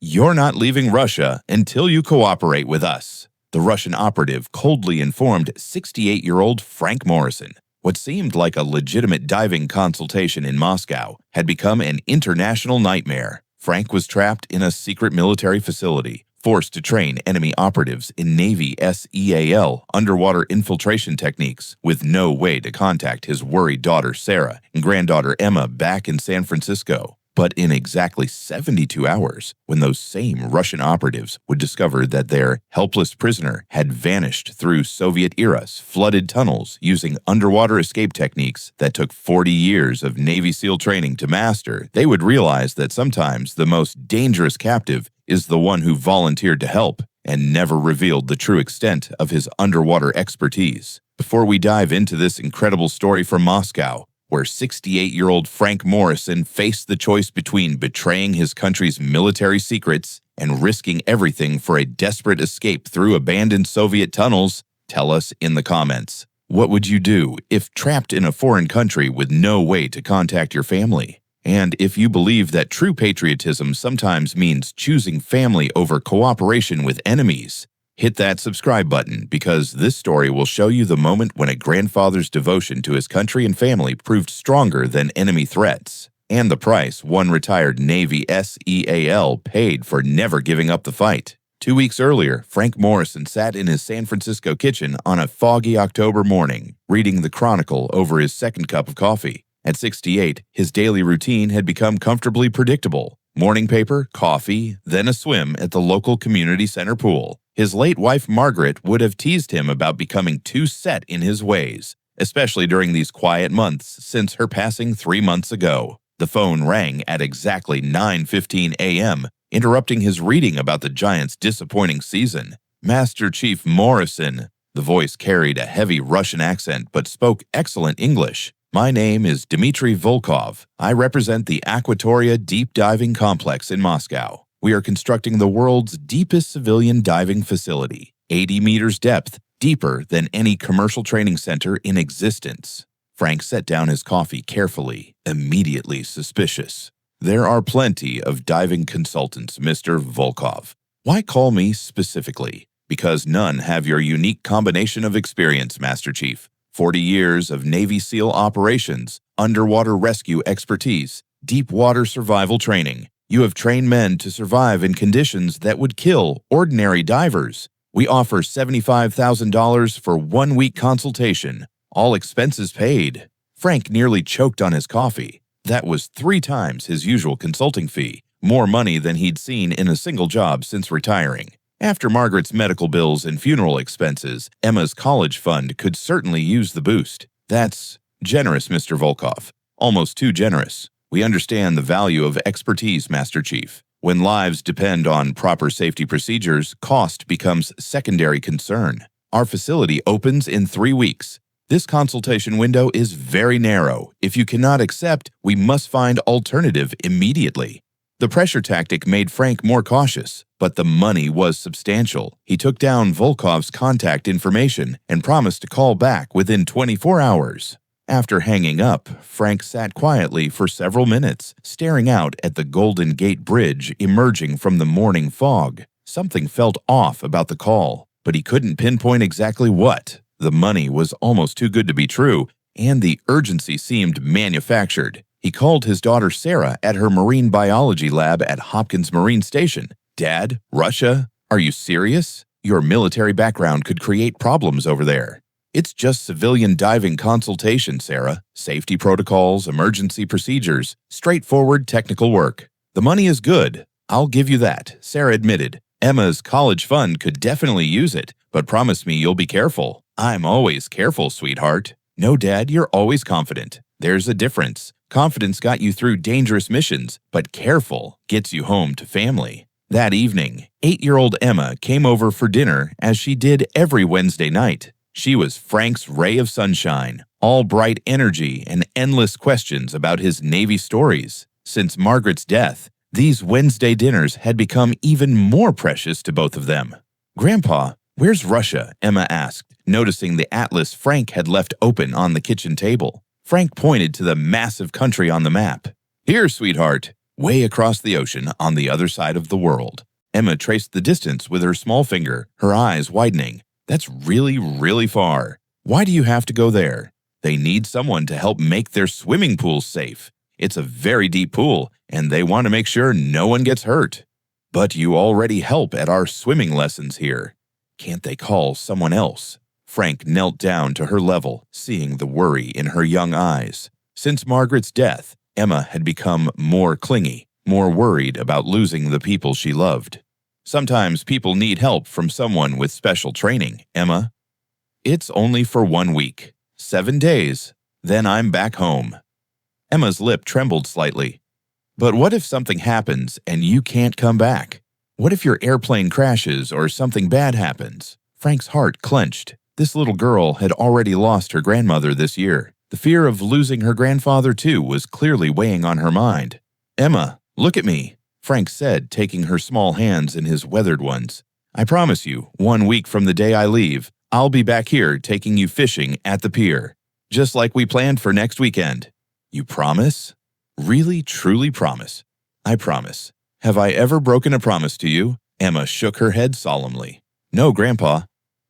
"You're not leaving Russia until you cooperate with us," the Russian operative coldly informed 68-year-old Frank Morrison. What seemed like a legitimate diving consultation in Moscow had become an international nightmare. Frank was trapped in a secret military facility, forced to train enemy operatives in Navy SEAL underwater infiltration techniques, with no way to contact his worried daughter Sarah and granddaughter Emma back in San Francisco. But in exactly 72 hours, when those same Russian operatives would discover that their helpless prisoner had vanished through Soviet-era's flooded tunnels using underwater escape techniques that took 40 years of Navy SEAL training to master, they would realize that sometimes the most dangerous captive is the one who volunteered to help and never revealed the true extent of his underwater expertise. Before we dive into this incredible story from Moscow, where 68-year-old Frank Morrison faced the choice between betraying his country's military secrets and risking everything for a desperate escape through abandoned Soviet tunnels, tell us in the comments. What would you do if trapped in a foreign country with no way to contact your family? And if you believe that true patriotism sometimes means choosing family over cooperation with enemies, hit that subscribe button, because this story will show you the moment when a grandfather's devotion to his country and family proved stronger than enemy threats, and the price one retired Navy SEAL paid for never giving up the fight. 2 weeks earlier, Frank Morrison sat in his San Francisco kitchen on a foggy October morning, reading the Chronicle over his second cup of coffee. At 68, his daily routine had become comfortably predictable. Morning paper, coffee, then a swim at the local community center pool. His late wife Margaret would have teased him about becoming too set in his ways, especially during these quiet months since her passing 3 months ago. The phone rang at exactly 9:15 a.m., interrupting his reading about the Giants' disappointing season. "Master Chief Morrison," the voice carried a heavy Russian accent but spoke excellent English. "My name is Dmitry Volkov. I represent the Aquatoria Deep Diving Complex in Moscow. We are constructing the world's deepest civilian diving facility, 80 meters depth, deeper than any commercial training center in existence." Frank set down his coffee carefully, immediately suspicious. "There are plenty of diving consultants, Mr. Volkov. Why call me specifically? Because none have your unique combination of experience, Master Chief. 40 years of Navy SEAL operations, underwater rescue expertise, deep water survival training. You have trained men to survive in conditions that would kill ordinary divers. We offer $75,000 for 1 week consultation, all expenses paid." Frank nearly choked on his coffee. That was 3 times his usual consulting fee, more money than he'd seen in a single job since retiring. After Margaret's medical bills and funeral expenses, Emma's college fund could certainly use the boost. "That's generous, Mr. Volkov. Almost too generous. We understand the value of expertise, Master Chief. When lives depend on proper safety procedures, cost becomes secondary concern. Our facility opens in 3 weeks. This consultation window is very narrow. If you cannot accept, we must find alternative immediately." The pressure tactic made Frank more cautious, but the money was substantial. He took down Volkov's contact information and promised to call back within 24 hours. After hanging up, Frank sat quietly for several minutes, staring out at the Golden Gate Bridge emerging from the morning fog. Something felt off about the call, but he couldn't pinpoint exactly what. The money was almost too good to be true, and the urgency seemed manufactured. He called his daughter Sarah at her marine biology lab at Hopkins Marine Station. "Dad, Russia? Are you serious? Your military background could create problems over there." "It's just civilian diving consultation, Sarah. Safety protocols, emergency procedures, straightforward technical work. The money is good. I'll give you that," Sarah admitted. "Emma's college fund could definitely use it, but promise me you'll be careful." "I'm always careful, sweetheart." "No, Dad, you're always confident. There's a difference. Confidence got you through dangerous missions, but careful gets you home to family." That evening, 8-year-old Emma came over for dinner as she did every Wednesday night. She was Frank's ray of sunshine, all bright energy and endless questions about his Navy stories. Since Margaret's death, these Wednesday dinners had become even more precious to both of them. "Grandpa, where's Russia?" Emma asked, noticing the atlas Frank had left open on the kitchen table. Frank pointed to the massive country on the map. "Here, sweetheart. way across the ocean on the other side of the world. Emma traced the distance with her small finger, her eyes widening. That's really, really far. Why do you have to go there? They need someone to help make their swimming pool safe. It's a very deep pool, and they want to make sure no one gets hurt. But you already help at our swimming lessons here. Can't they call someone else? Frank knelt down to her level, seeing the worry in her young eyes. Since Margaret's death, Emma had become more clingy, more worried about losing the people she loved. Sometimes people need help from someone with special training, Emma. It's only for 1 week, 7 days, then I'm back home. Emma's lip trembled slightly. But what if something happens and you can't come back? What if your airplane crashes or something bad happens? Frank's heart clenched. This little girl had already lost her grandmother this year. The fear of losing her grandfather too was clearly weighing on her mind. Emma, look at me, Frank said, taking her small hands in his weathered ones. I promise you, 1 week from the day I leave, I'll be back here taking you fishing at the pier, just like we planned for next weekend. You promise? Really, truly promise? I promise. Have I ever broken a promise to you? Emma shook her head solemnly. No, Grandpa.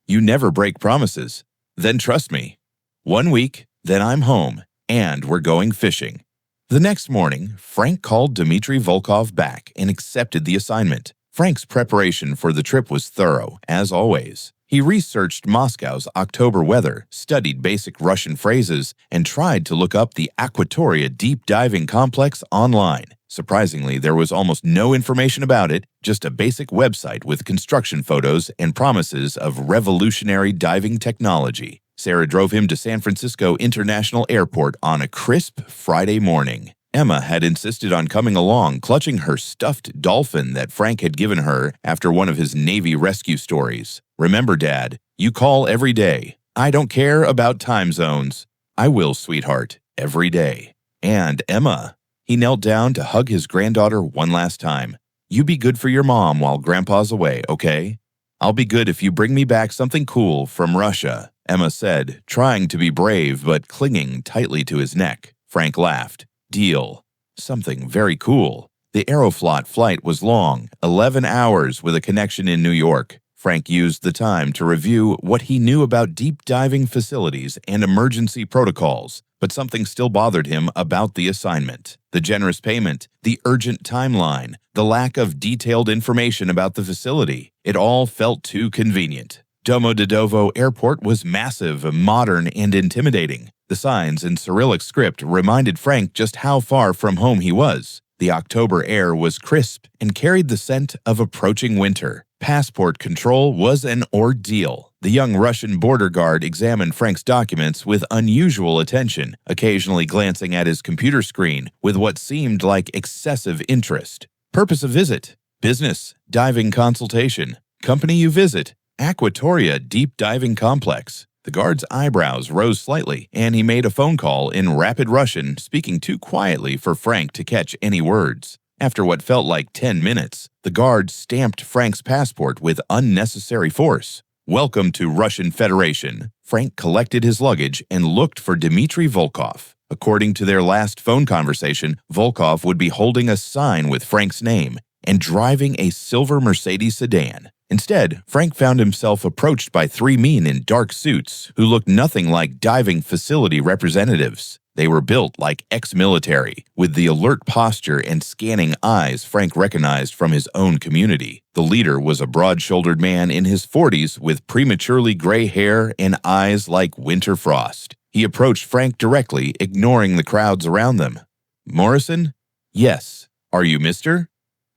You never break promises. Then trust me. 1 week, then I'm home, and we're going fishing. The next morning, Frank called Dmitry Volkov back and accepted the assignment. Frank's preparation for the trip was thorough, as always. He researched Moscow's October weather, studied basic Russian phrases, and tried to look up the Aquatoria deep diving complex online. Surprisingly, there was almost no information about it, just a basic website with construction photos and promises of revolutionary diving technology. Sarah drove him to San Francisco International Airport on a crisp Friday morning. Emma had insisted on coming along, clutching her stuffed dolphin that Frank had given her after one of his Navy rescue stories. Remember, Dad, you call every day. I don't care about time zones. I will, sweetheart, every day. And Emma. He knelt down to hug his granddaughter one last time. You be good for your mom while Grandpa's away, okay? I'll be good if you bring me back something cool from Russia, Emma said, trying to be brave but clinging tightly to his neck. Frank laughed. Deal. Something very cool. The Aeroflot flight was long, 11 hours with a connection in New York. Frank used the time to review what he knew about deep diving facilities and emergency protocols, but something still bothered him about the assignment. The generous payment, the urgent timeline, the lack of detailed information about the facility. It all felt too convenient. Domodedovo Airport was massive, modern, and intimidating. The signs in Cyrillic script reminded Frank just how far from home he was. The October air was crisp and carried the scent of approaching winter. Passport control was an ordeal. The young Russian border guard examined Frank's documents with unusual attention, occasionally glancing at his computer screen with what seemed like excessive interest. Purpose of visit: business, diving consultation. Company you visit: Aquatoria Deep Diving Complex. The guard's eyebrows rose slightly, and he made a phone call in rapid Russian, speaking too quietly for Frank to catch any words. After what felt like 10 minutes, the guard stamped Frank's passport with unnecessary force. Welcome to Russian Federation. Frank collected his luggage and looked for Dmitry Volkov. According to their last phone conversation, Volkov would be holding a sign with Frank's name and driving a silver Mercedes sedan. Instead, Frank found himself approached by 3 men in dark suits who looked nothing like diving facility representatives. They were built like ex-military, with the alert posture and scanning eyes Frank recognized from his own community. The leader was a broad-shouldered man in his 40s with prematurely gray hair and eyes like winter frost. He approached Frank directly, ignoring the crowds around them. Morrison? Yes. Are you Mr.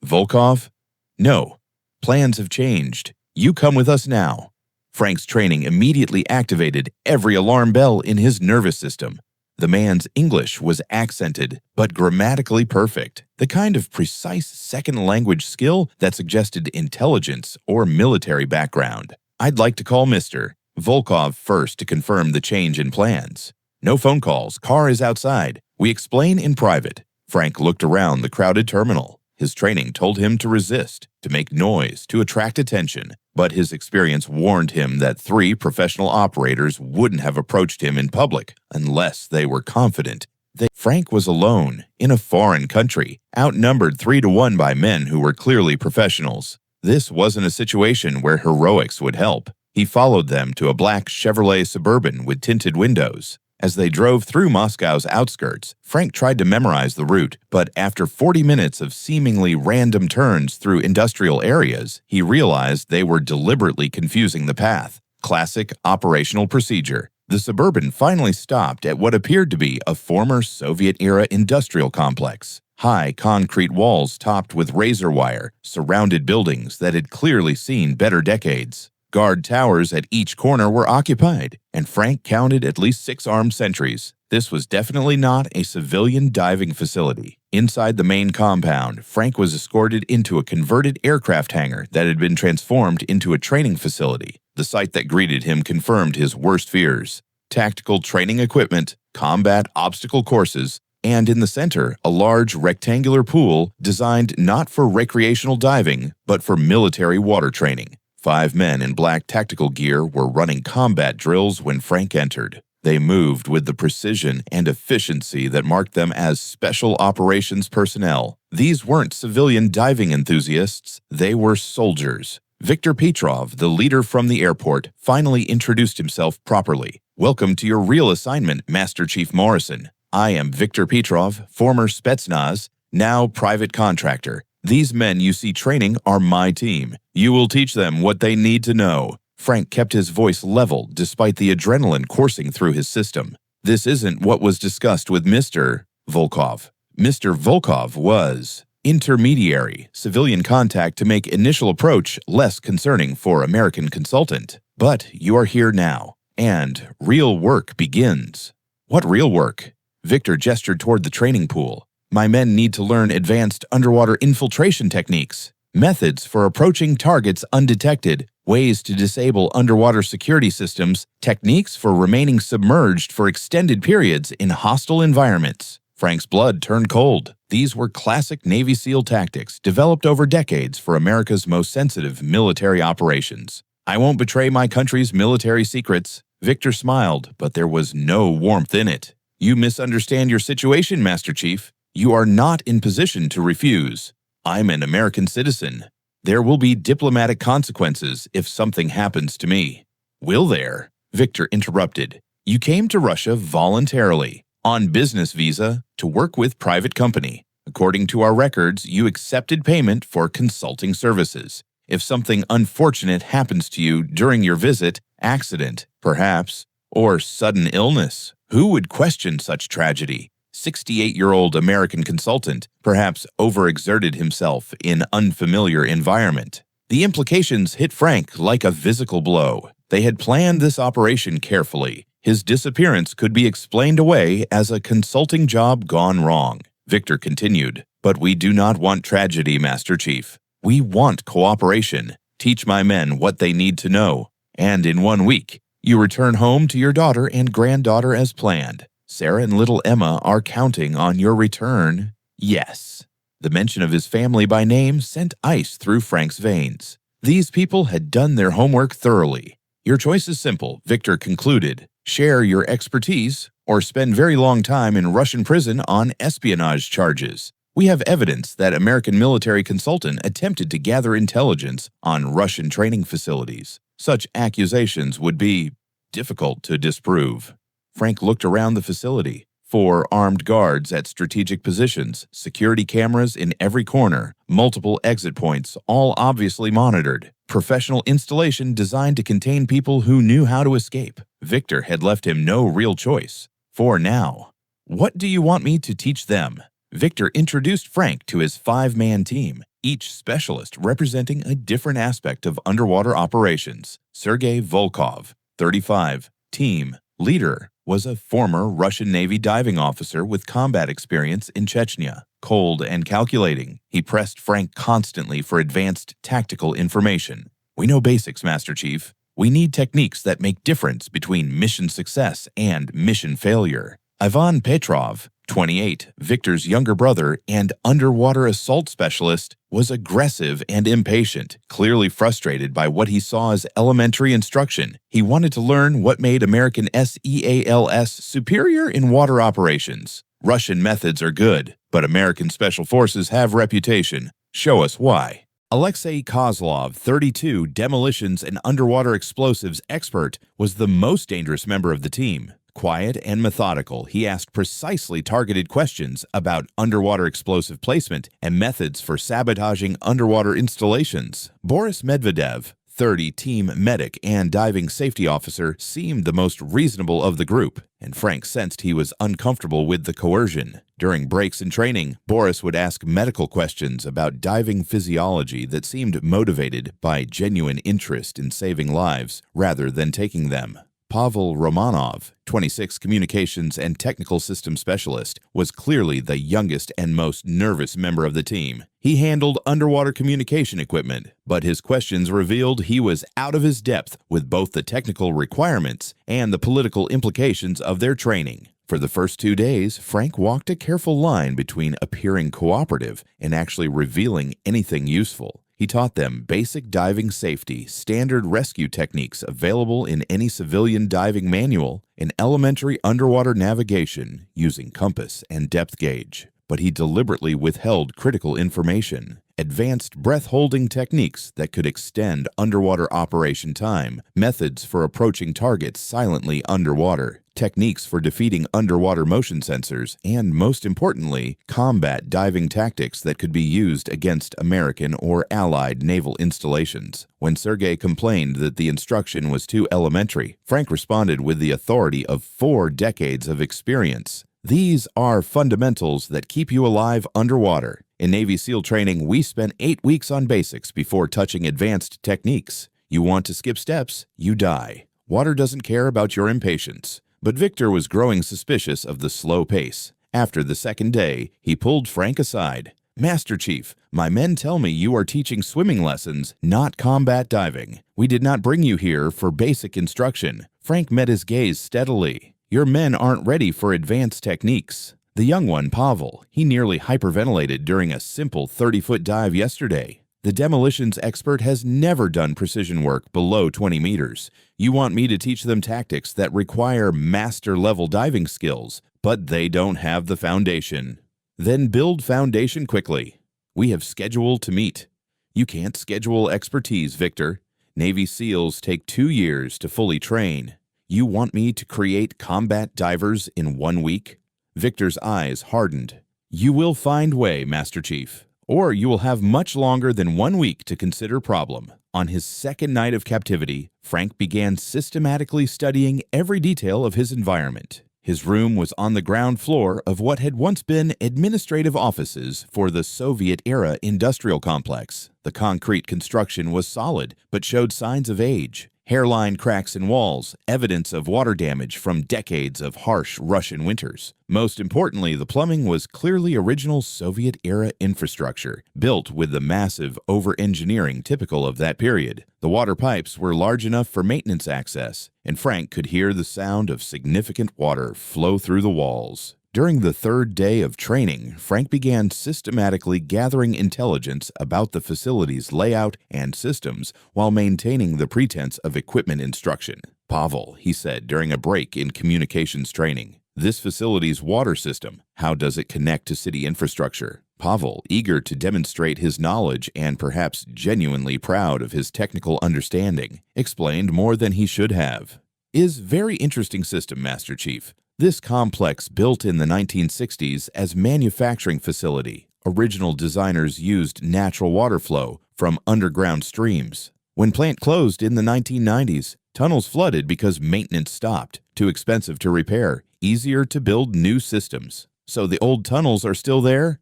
Volkov? No. Plans have changed. You come with us now. Frank's training immediately activated every alarm bell in his nervous system. The man's English was accented, but grammatically perfect, the kind of precise second-language skill that suggested intelligence or military background. I'd like to call Mr. Volkov first to confirm the change in plans. No phone calls, car is outside. We explain in private. Frank looked around the crowded terminal. His training told him to resist, to make noise, to attract attention, but his experience warned him that 3 professional operators wouldn't have approached him in public unless they were confident, Frank was alone, in a foreign country, outnumbered 3-1 by men who were clearly professionals. This wasn't a situation where heroics would help. He followed them to a black Chevrolet Suburban with tinted windows. As they drove through Moscow's outskirts, Frank tried to memorize the route, but after 40 minutes of seemingly random turns through industrial areas, he realized they were deliberately confusing the path. Classic operational procedure. The Suburban finally stopped at what appeared to be a former Soviet-era industrial complex. High concrete walls topped with razor wire surrounded buildings that had clearly seen better decades. Guard towers at each corner were occupied, and Frank counted at least 6 armed sentries. This was definitely not a civilian diving facility. Inside the main compound, Frank was escorted into a converted aircraft hangar that had been transformed into a training facility. The sight that greeted him confirmed his worst fears. Tactical training equipment, combat obstacle courses, and in the center, a large rectangular pool designed not for recreational diving, but for military water training. 5 men in black tactical gear were running combat drills when Frank entered. They moved with the precision and efficiency that marked them as special operations personnel. These weren't civilian diving enthusiasts, they were soldiers. Viktor Petrov, the leader from the airport, finally introduced himself properly. "Welcome to your real assignment, Master Chief Morrison. I am Viktor Petrov, former Spetsnaz, now private contractor. These men you see training are my team. You will teach them what they need to know." Frank kept his voice level despite the adrenaline coursing through his system. This isn't what was discussed with Mr. Volkov. Mr. Volkov was intermediary, civilian contact to make initial approach less concerning for American consultant. But you are here now, and real work begins. What real work? Victor gestured toward the training pool. My men need to learn advanced underwater infiltration techniques, methods for approaching targets undetected, ways to disable underwater security systems, techniques for remaining submerged for extended periods in hostile environments. Frank's blood turned cold. These were classic Navy SEAL tactics developed over decades for America's most sensitive military operations. I won't betray my country's military secrets. Victor smiled, but there was no warmth in it. You misunderstand your situation, Master Chief. You are not in position to refuse. I'm an American citizen. There will be diplomatic consequences if something happens to me. Will there? Victor interrupted. You came to Russia voluntarily, on business visa, to work with private company. According to our records, you accepted payment for consulting services. If something unfortunate happens to you during your visit, accident, perhaps, or sudden illness, who would question such tragedy? 68-year-old American consultant perhaps overexerted himself in unfamiliar environment. The implications hit Frank like a physical blow. They had planned this operation carefully. His disappearance could be explained away as a consulting job gone wrong. Victor continued, but we do not want tragedy, Master Chief. We want cooperation. Teach my men what they need to know. And in 1 week, you return home to your daughter and granddaughter as planned. Sarah and little Emma are counting on your return. Yes. The mention of his family by name sent ice through Frank's veins. These people had done their homework thoroughly. Your choice is simple, Victor concluded. Share your expertise or spend very long time in Russian prison on espionage charges. We have evidence that American military consultant attempted to gather intelligence on Russian training facilities. Such accusations would be difficult to disprove. Frank looked around the facility. 4 armed guards at strategic positions, security cameras in every corner, multiple exit points, all obviously monitored. Professional installation designed to contain people who knew how to escape. Victor had left him no real choice. For now. What do you want me to teach them? Victor introduced Frank to his 5-man team, each specialist representing a different aspect of underwater operations. Sergei Volkov, 35, team leader, was a former Russian Navy diving officer with combat experience in Chechnya. Cold and calculating, he pressed Frank constantly for advanced tactical information. We know basics, Master Chief. We need techniques that make difference between mission success and mission failure. Ivan Petrov, 28, Victor's younger brother and underwater assault specialist, was aggressive and impatient, clearly frustrated by what he saw as elementary instruction. He wanted to learn what made American SEALs superior in water operations. Russian methods are good, but American special forces have reputation. Show us why. Alexei Kozlov, 32, demolitions and underwater explosives expert, was the most dangerous member of the team. Quiet and methodical, he asked precisely targeted questions about underwater explosive placement and methods for sabotaging underwater installations. Boris Medvedev, 30, team medic and diving safety officer, seemed the most reasonable of the group, and Frank sensed he was uncomfortable with the coercion. During breaks in training, Boris would ask medical questions about diving physiology that seemed motivated by genuine interest in saving lives rather than taking them. Pavel Romanov, 26, communications and technical systems specialist, was clearly the youngest and most nervous member of the team. He handled underwater communication equipment, but his questions revealed he was out of his depth with both the technical requirements and the political implications of their training. For the first 2 days, Frank walked a careful line between appearing cooperative and actually revealing anything useful. He taught them basic diving safety, standard rescue techniques available in any civilian diving manual, and elementary underwater navigation using compass and depth gauge. But he deliberately withheld critical information. Advanced breath-holding techniques that could extend underwater operation time, methods for approaching targets silently underwater, techniques for defeating underwater motion sensors, and most importantly, combat diving tactics that could be used against American or Allied naval installations. When Sergei complained that the instruction was too elementary, Frank responded with the authority of 4 decades of experience. These are fundamentals that keep you alive underwater. In Navy SEAL training, we spent 8 weeks on basics before touching advanced techniques. You want to skip steps, you die. Water doesn't care about your impatience. But Victor was growing suspicious of the slow pace. After the second day, he pulled Frank aside. "Master Chief, my men tell me you are teaching swimming lessons, not combat diving. We did not bring you here for basic instruction." Frank met his gaze steadily. "Your men aren't ready for advanced techniques." The young one, Pavel, he nearly hyperventilated during a simple 30-foot dive yesterday. "The demolitions expert has never done precision work below 20 meters. You want me to teach them tactics that require master-level diving skills, but they don't have the foundation. Then build foundation quickly. We have schedule to meet." "You can't schedule expertise, Victor. Navy SEALs take 2 years to fully train. You want me to create combat divers in 1 week?" Victor's eyes hardened. "You will find way, Master Chief. Or you will have much longer than 1 week to consider problem." On his second night of captivity, Frank began systematically studying every detail of his environment. His room was on the ground floor of what had once been administrative offices for the Soviet-era industrial complex. The concrete construction was solid, but showed signs of age. Hairline cracks in walls, evidence of water damage from decades of harsh Russian winters. Most importantly, the plumbing was clearly original Soviet-era infrastructure, built with the massive over-engineering typical of that period. The water pipes were large enough for maintenance access, and Frank could hear the sound of significant water flow through the walls. During the third day of training, Frank began systematically gathering intelligence about the facility's layout and systems while maintaining the pretense of equipment instruction. "Pavel," he said during a break in communications training, "this facility's water system, how does it connect to city infrastructure?" Pavel, eager to demonstrate his knowledge and perhaps genuinely proud of his technical understanding, explained more than he should have. "Is very interesting system, Master Chief. This complex built in the 1960s as manufacturing facility. Original designers used natural water flow from underground streams. When plant closed in the 1990s, tunnels flooded because maintenance stopped. Too expensive to repair, easier to build new systems. So the old tunnels are still there?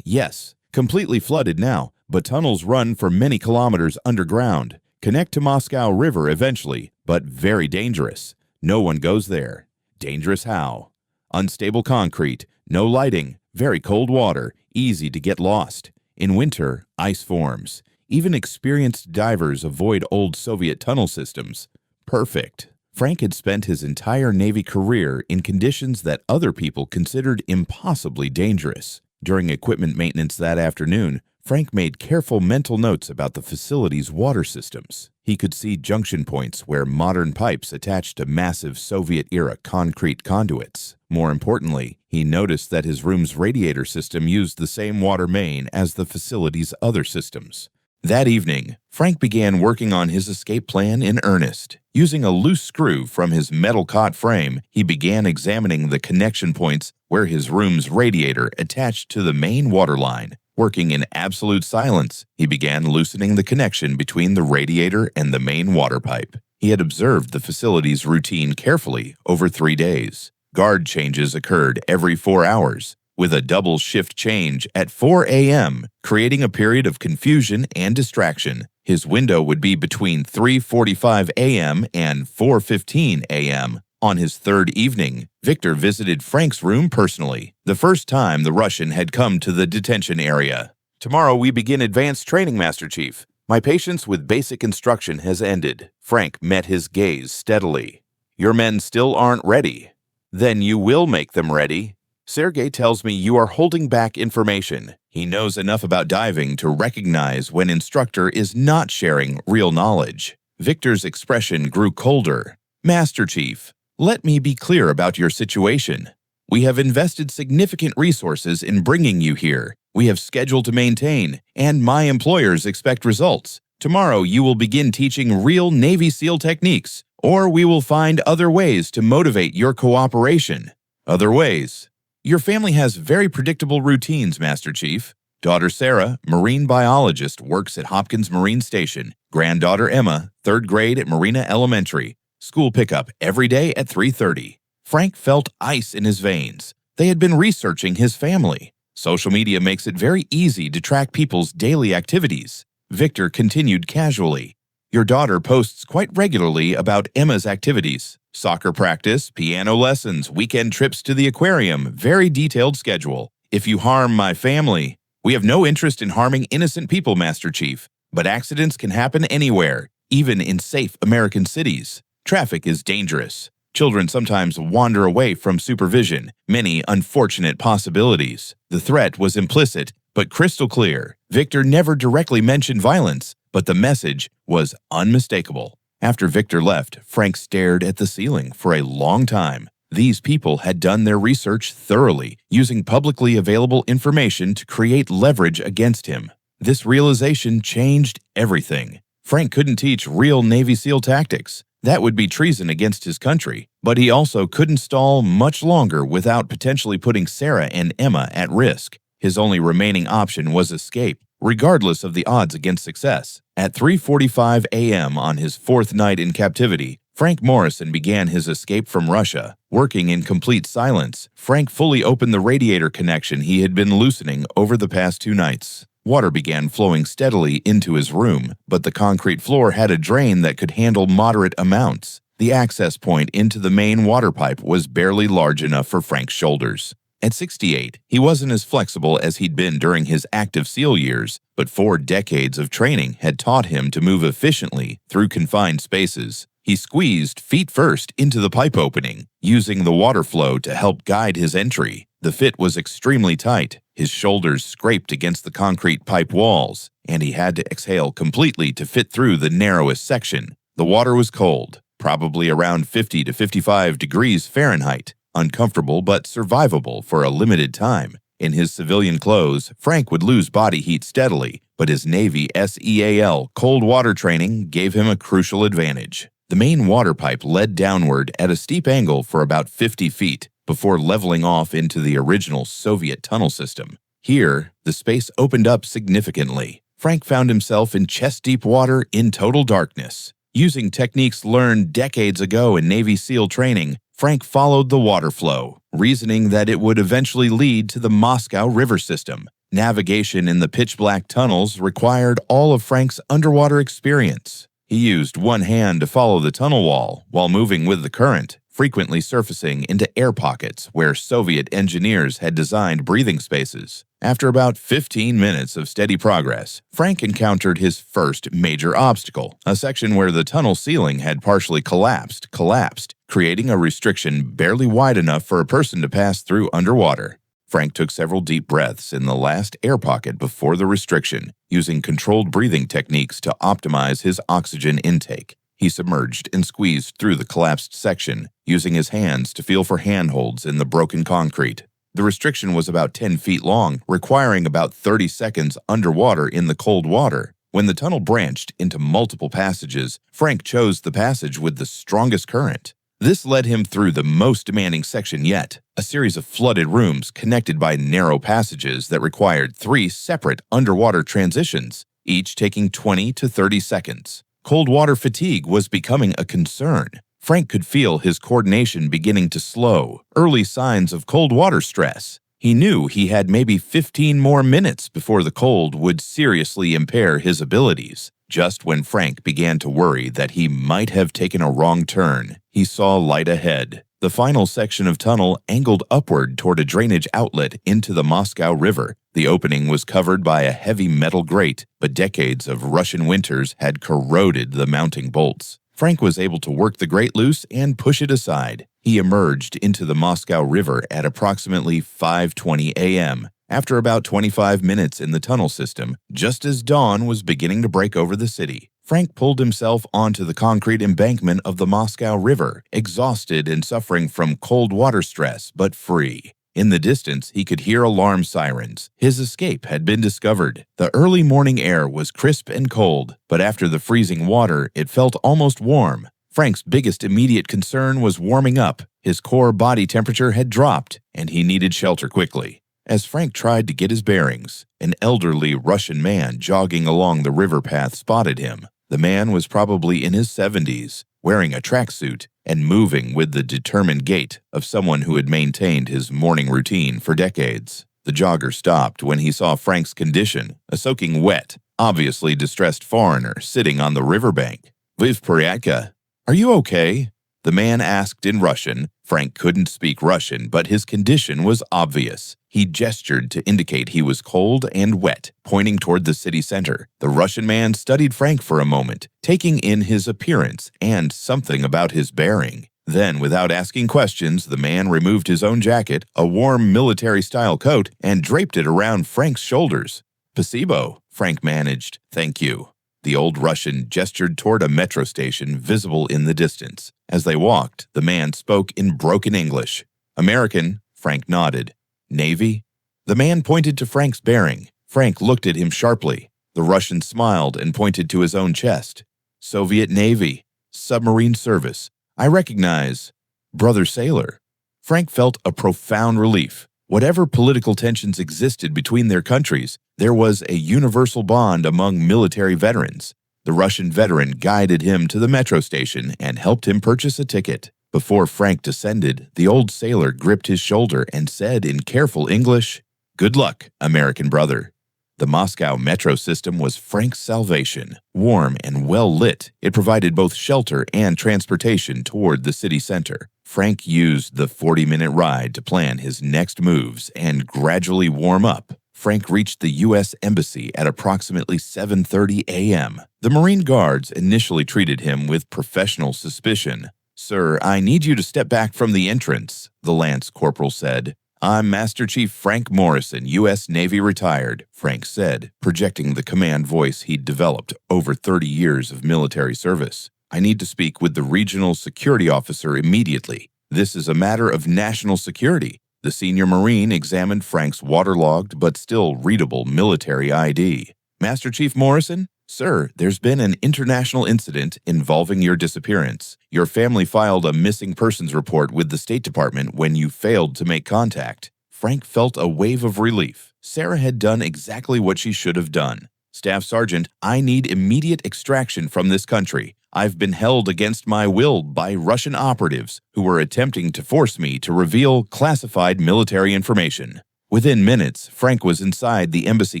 Yes. Completely flooded now, but tunnels run for many kilometers underground. Connect to Moscow River eventually, but very dangerous. No one goes there. Dangerous how? Unstable concrete, no lighting, very cold water, easy to get lost. In winter, ice forms. Even experienced divers avoid old Soviet tunnel systems. Perfect." Frank had spent his entire Navy career in conditions that other people considered impossibly dangerous. During equipment maintenance that afternoon, Frank made careful mental notes about the facility's water systems. He could see junction points where modern pipes attached to massive Soviet-era concrete conduits. More importantly, he noticed that his room's radiator system used the same water main as the facility's other systems. That evening, Frank began working on his escape plan in earnest. Using a loose screw from his metal cot frame, he began examining the connection points where his room's radiator attached to the main water line. Working in absolute silence, he began loosening the connection between the radiator and the main water pipe. He had observed the facility's routine carefully over 3 days. Guard changes occurred every 4 hours, with a double shift change at 4 a.m., creating a period of confusion and distraction. His window would be between 3:45 a.m. and 4:15 a.m. On his third evening, Victor visited Frank's room personally, the first time the Russian had come to the detention area. "Tomorrow we begin advanced training, Master Chief. My patience with basic instruction has ended." Frank met his gaze steadily. "Your men still aren't ready." "Then you will make them ready. Sergei tells me you are holding back information. He knows enough about diving to recognize when instructor is not sharing real knowledge." Victor's expression grew colder. "Master Chief, let me be clear about your situation. We have invested significant resources in bringing you here. We have scheduled to maintain, and my employers expect results. Tomorrow you will begin teaching real Navy SEAL techniques, or we will find other ways to motivate your cooperation." "Other ways?" "Your family has very predictable routines, Master Chief. Daughter Sarah, marine biologist, works at Hopkins Marine Station. Granddaughter Emma, 3rd grade at Marina Elementary. School pickup every day at 3:30. Frank felt ice in his veins. They had been researching his family. Social media makes it very easy to track people's daily activities. Victor continued casually. "Your daughter posts quite regularly about Emma's activities. Soccer practice, piano lessons, weekend trips to the aquarium, very detailed schedule. If you harm my family..." "We have no interest in harming innocent people, Master Chief, but accidents can happen anywhere, even in safe American cities. Traffic is dangerous. Children sometimes wander away from supervision. Many unfortunate possibilities." The threat was implicit, but crystal clear. Victor never directly mentioned violence, but the message was unmistakable. After Victor left, Frank stared at the ceiling for a long time. These people had done their research thoroughly, using publicly available information to create leverage against him. This realization changed everything. Frank couldn't teach real Navy SEAL tactics. That would be treason against his country, but he also couldn't stall much longer without potentially putting Sarah and Emma at risk. His only remaining option was escape, regardless of the odds against success. At 3:45 a.m. on his 4th night in captivity, Frank Morrison began his escape from Russia. Working in complete silence, Frank fully opened the radiator connection he had been loosening over the past 2 nights. Water began flowing steadily into his room, but the concrete floor had a drain that could handle moderate amounts. The access point into the main water pipe was barely large enough for Frank's shoulders. At 68, he wasn't as flexible as he'd been during his active SEAL years, but 4 decades of training had taught him to move efficiently through confined spaces. He squeezed feet first into the pipe opening, using the water flow to help guide his entry. The fit was extremely tight. His shoulders scraped against the concrete pipe walls, and he had to exhale completely to fit through the narrowest section. The water was cold, probably around 50 to 55 degrees Fahrenheit, uncomfortable but survivable for a limited time. In his civilian clothes, Frank would lose body heat steadily, but his Navy SEAL cold water training gave him a crucial advantage. The main water pipe led downward at a steep angle for about 50 feet before leveling off into the original Soviet tunnel system. Here, the space opened up significantly. Frank found himself in chest-deep water in total darkness. Using techniques learned decades ago in Navy SEAL training, Frank followed the water flow, reasoning that it would eventually lead to the Moscow River system. Navigation in the pitch-black tunnels required all of Frank's underwater experience. He used one hand to follow the tunnel wall while moving with the current, frequently surfacing into air pockets where Soviet engineers had designed breathing spaces. After about 15 minutes of steady progress, Frank encountered his first major obstacle, a section where the tunnel ceiling had partially collapsed, creating a restriction barely wide enough for a person to pass through underwater. Frank took several deep breaths in the last air pocket before the restriction, using controlled breathing techniques to optimize his oxygen intake. He submerged and squeezed through the collapsed section, using his hands to feel for handholds in the broken concrete. The restriction was about 10 feet long, requiring about 30 seconds underwater in the cold water. When the tunnel branched into multiple passages, Frank chose the passage with the strongest current. This led him through the most demanding section yet, a series of flooded rooms connected by narrow passages that required 3 separate underwater transitions, each taking 20 to 30 seconds. Cold water fatigue was becoming a concern. Frank could feel his coordination beginning to slow, early signs of cold water stress. He knew he had maybe 15 more minutes before the cold would seriously impair his abilities. Just when Frank began to worry that he might have taken a wrong turn, he saw light ahead. The final section of tunnel angled upward toward a drainage outlet into the Moscow River. The opening was covered by a heavy metal grate, but decades of Russian winters had corroded the mounting bolts. Frank was able to work the grate loose and push it aside. He emerged into the Moscow River at approximately 5:20 a.m. After about 25 minutes in the tunnel system, just as dawn was beginning to break over the city, Frank pulled himself onto the concrete embankment of the Moscow River, exhausted and suffering from cold water stress, but free. In the distance, he could hear alarm sirens. His escape had been discovered. The early morning air was crisp and cold, but after the freezing water, it felt almost warm. Frank's biggest immediate concern was warming up. His core body temperature had dropped, and he needed shelter quickly. As Frank tried to get his bearings, an elderly Russian man jogging along the river path spotted him. The man was probably in his 70s, wearing a tracksuit and moving with the determined gait of someone who had maintained his morning routine for decades. The jogger stopped when he saw Frank's condition, a soaking wet, obviously distressed foreigner sitting on the riverbank. "Вы в порядке? Are you okay?" The man asked in Russian. Frank couldn't speak Russian, but his condition was obvious. He gestured to indicate he was cold and wet, pointing toward the city center. The Russian man studied Frank for a moment, taking in his appearance and something about his bearing. Then, without asking questions, the man removed his own jacket, a warm military-style coat, and draped it around Frank's shoulders. "Спасибо," Frank managed. "Thank you." The old Russian gestured toward a metro station visible in the distance. As they walked, the man spoke in broken English. "American," Frank nodded. "Navy?" The man pointed to Frank's bearing. Frank looked at him sharply. The Russian smiled and pointed to his own chest. "Soviet Navy. Submarine service. I recognize. Brother sailor." Frank felt a profound relief. Whatever political tensions existed between their countries, there was a universal bond among military veterans. The Russian veteran guided him to the metro station and helped him purchase a ticket. Before Frank descended, the old sailor gripped his shoulder and said in careful English, "Good luck, American brother." The Moscow metro system was Frank's salvation. Warm and well lit, it provided both shelter and transportation toward the city center. Frank used the 40-minute ride to plan his next moves and gradually warm up. Frank reached the U.S. Embassy at approximately 7:30 a.m. The Marine Guards initially treated him with professional suspicion. "Sir, I need you to step back from the entrance," the Lance Corporal said. "I'm Master Chief Frank Morrison, U.S. Navy retired," Frank said, projecting the command voice he'd developed over 30 years of military service. "I need to speak with the regional security officer immediately. This is a matter of national security." The senior Marine examined Frank's waterlogged but still readable military ID. "Master Chief Morrison? Sir, there's been an international incident involving your disappearance. Your family filed a missing persons report with the State Department when you failed to make contact." Frank felt a wave of relief. Sarah had done exactly what she should have done. "Staff Sergeant, I need immediate extraction from this country. I've been held against my will by Russian operatives who were attempting to force me to reveal classified military information." Within minutes, Frank was inside the embassy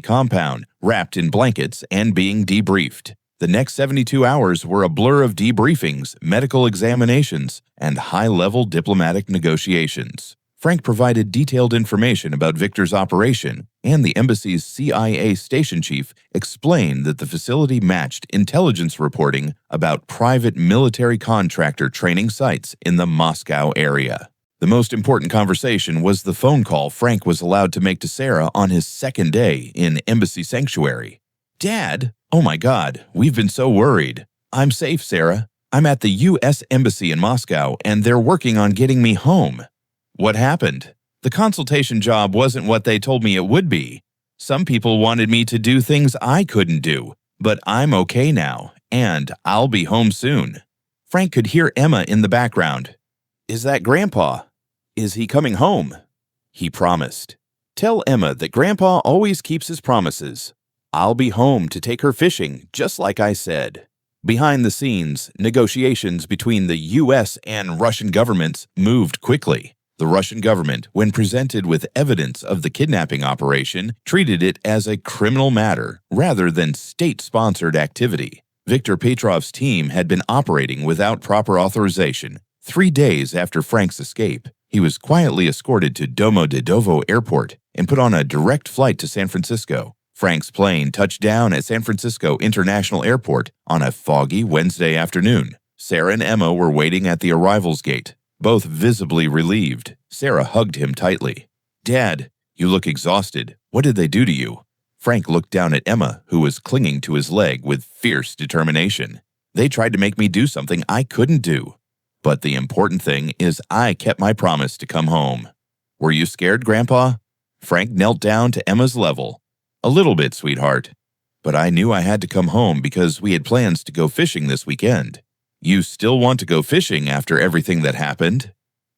compound, wrapped in blankets and being debriefed. The next 72 hours were a blur of debriefings, medical examinations, and high-level diplomatic negotiations. Frank provided detailed information about Victor's operation, and the embassy's CIA station chief explained that the facility matched intelligence reporting about private military contractor training sites in the Moscow area. The most important conversation was the phone call Frank was allowed to make to Sarah on his second day in Embassy Sanctuary. "Dad, oh my God, we've been so worried. I'm safe, Sarah. I'm at the U.S. Embassy in Moscow, and they're working on getting me home." "What happened?" "The consultation job wasn't what they told me it would be. Some people wanted me to do things I couldn't do, but I'm okay now, and I'll be home soon." Frank could hear Emma in the background. "Is that Grandpa? Is he coming home?" He promised. "Tell Emma that Grandpa always keeps his promises. I'll be home to take her fishing, just like I said." Behind the scenes, negotiations between the U.S. and Russian governments moved quickly. The Russian government, when presented with evidence of the kidnapping operation, treated it as a criminal matter rather than state-sponsored activity. Viktor Petrov's team had been operating without proper authorization. 3 days after Frank's escape, he was quietly escorted to Domodedovo Airport and put on a direct flight to San Francisco. Frank's plane touched down at San Francisco International Airport on a foggy Wednesday afternoon. Sarah and Emma were waiting at the arrivals gate, both visibly relieved. Sarah hugged him tightly. "Dad, you look exhausted. What did they do to you?" Frank looked down at Emma, who was clinging to his leg with fierce determination. "They tried to make me do something I couldn't do. But the important thing is I kept my promise to come home." "Were you scared, Grandpa?" Frank knelt down to Emma's level. "A little bit, sweetheart. But I knew I had to come home because we had plans to go fishing this weekend." "You still want to go fishing after everything that happened?"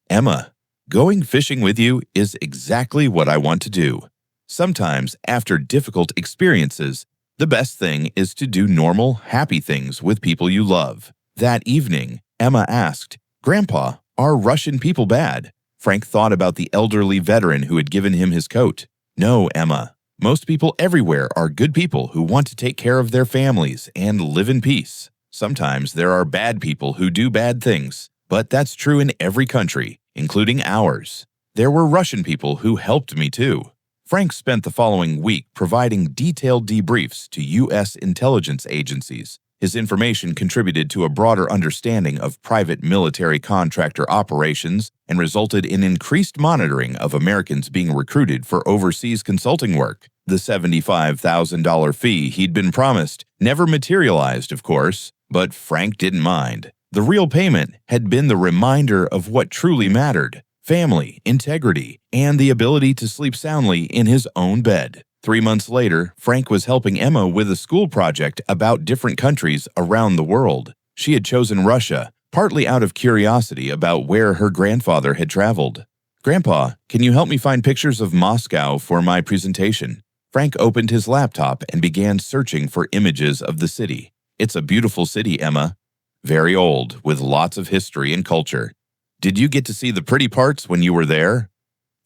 "Emma, going fishing with you is exactly what I want to do. Sometimes, after difficult experiences, the best thing is to do normal, happy things with people you love." That evening, Emma asked, "Grandpa, are Russian people bad?" Frank thought about the elderly veteran who had given him his coat. "No, Emma. Most people everywhere are good people who want to take care of their families and live in peace. Sometimes there are bad people who do bad things, but that's true in every country, including ours. There were Russian people who helped me too." Frank spent the following week providing detailed debriefs to U.S. intelligence agencies. His information contributed to a broader understanding of private military contractor operations and resulted in increased monitoring of Americans being recruited for overseas consulting work. The $75,000 fee he'd been promised never materialized, of course, but Frank didn't mind. The real payment had been the reminder of what truly mattered: family, integrity, and the ability to sleep soundly in his own bed. 3 months later, Frank was helping Emma with a school project about different countries around the world. She had chosen Russia, partly out of curiosity about where her grandfather had traveled. "Grandpa, can you help me find pictures of Moscow for my presentation?" Frank opened his laptop and began searching for images of the city. "It's a beautiful city, Emma. Very old, with lots of history and culture. Did you get to see the pretty parts when you were there?"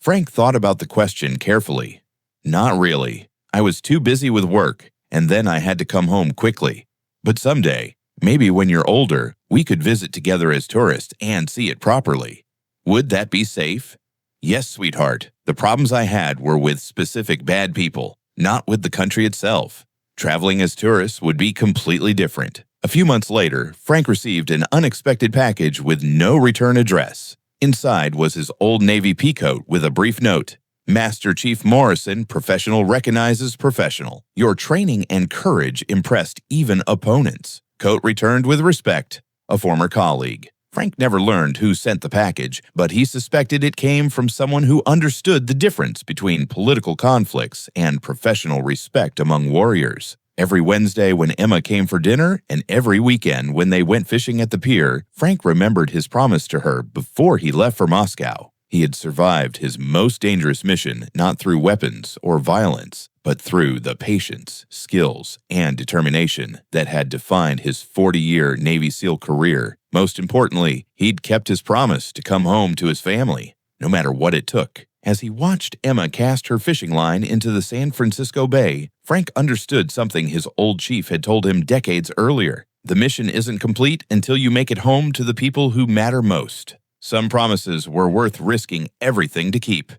Frank thought about the question carefully. "Not really. I was too busy with work, and then I had to come home quickly. But someday, maybe when you're older, we could visit together as tourists and see it properly." "Would that be safe?" "Yes, sweetheart. The problems I had were with specific bad people, not with the country itself. Traveling as tourists would be completely different." A few months later, Frank received an unexpected package with no return address. Inside was his old Navy peacoat with a brief note: "Master Chief Morrison, professional recognizes professional. Your training and courage impressed even opponents. Coat returned with respect. A former colleague." Frank never learned who sent the package, but he suspected it came from someone who understood the difference between political conflicts and professional respect among warriors. Every Wednesday when Emma came for dinner, and every weekend when they went fishing at the pier, Frank remembered his promise to her before he left for Moscow. He had survived his most dangerous mission not through weapons or violence, but through the patience, skills, and determination that had defined his 40-year Navy SEAL career. Most importantly, he'd kept his promise to come home to his family, no matter what it took. As he watched Emma cast her fishing line into the San Francisco Bay, Frank understood something his old chief had told him decades earlier. The mission isn't complete until you make it home to the people who matter most. Some promises were worth risking everything to keep.